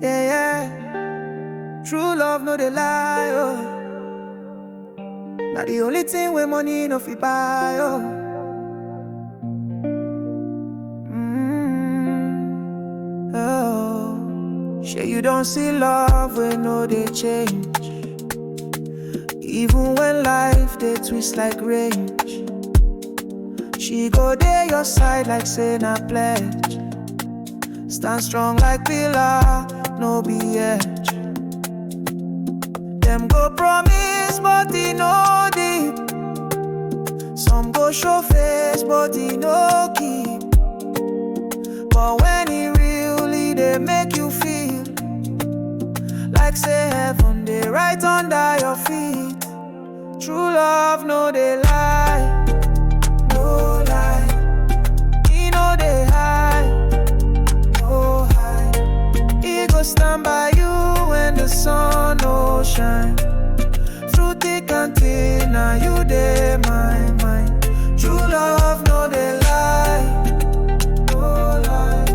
Yeah, yeah. True love no dey lie, oh. Now the only thing where money no fit buy, oh. Oh. Sure you don't see love when no dey change. Even when life they twist like range, she go there your side like say na pledge. Stand strong like pillar, no be edge. Them go promise, but it no deep. Some go show face, but it no keep. But when it really they make you feel like say heaven they right under your feet. True love no dey lie, no lie. He no dey hide, no hide. He go stand by you when the sun no shine. Through thick and thin, now you dey my mind. True love no dey lie, no lie.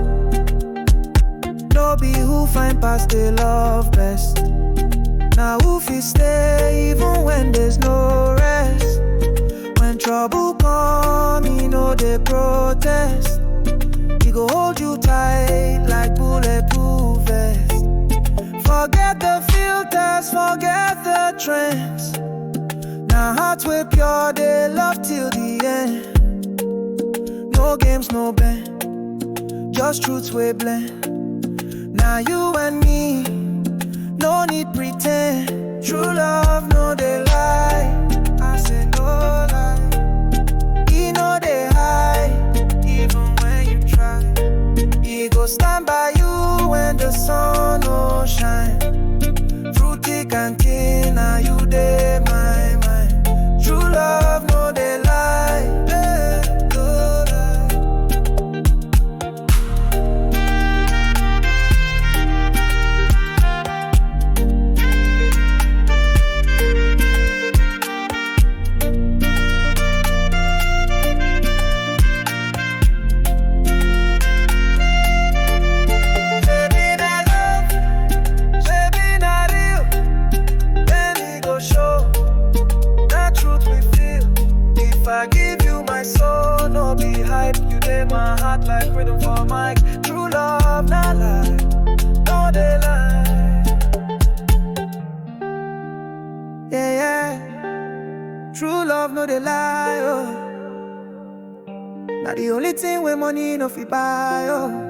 No be who find past they love best. Now who fit stay even when there's no rest? When trouble come, he know they protest. He go hold you tight like bulletproof vest. Forget the filters, forget the trends. Now hearts way pure, they love till the end. No games, no bend, just truths we blend. Now you and me, no need pretend. True love no dey lie, I say no lie. He no dey hide, even when you try. He go stand by you when the sun no shine. Through thick and thin, now you dey my mind. True love no dey lie, no lie. I give you my soul, no be hype. You dey my heart like rhythm for mic. True love, not lie, no dey lie. Yeah, yeah. True love, no dey lie, oh. Now the only thing where money no fit buy, oh.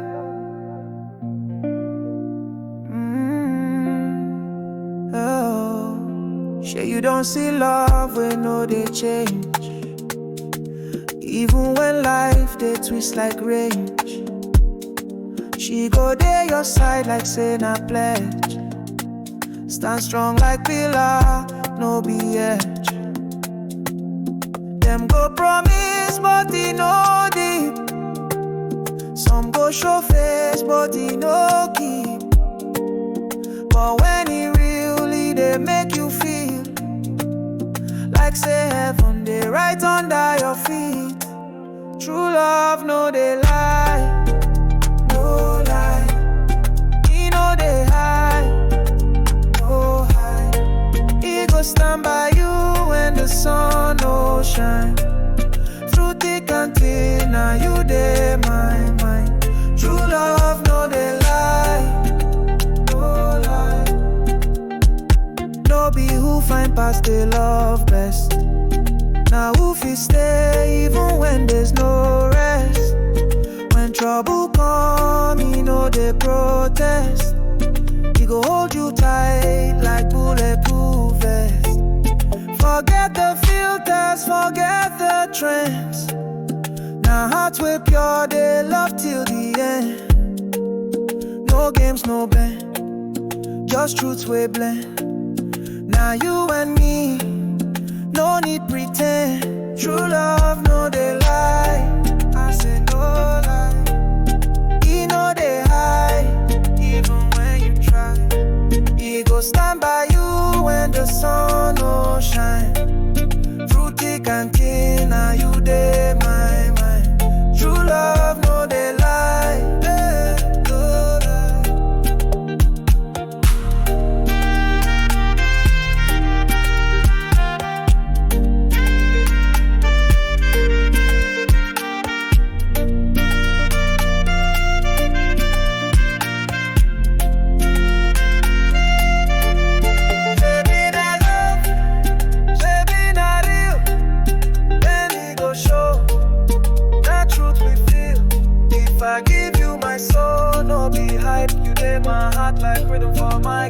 Oh. Sure you don't see love when no dey change. Even when life they twist like range, she go there your side like say na pledge. Stand strong like pillar, no be edge. Them go promise, but it no deep. Some go show face, but it no keep. But when it really they make you feel like say heaven they right under your feet. True love no dey lie, no lie. He no dey hide, no hide. He go stand by you when the sun no shine. Through thick and thin, now you dey my mind. True love no dey lie, no lie. No be who find past they love best. Now who fit stay even when there's no rest? When trouble come, he know they protest. He go hold you tight like bulletproof vest. Forget the filters, forget the trends. Now hearts way pure, they love till the end. No games, no bend, just truths we blend. Now you and me, no need pretend. True love no dey lie, I say no lie. He no dey hide, even when you try. He go stand by you when the sun no shine. Through thick and thin, now you dey my mind. True love no dey lie, no lie. rhythm for my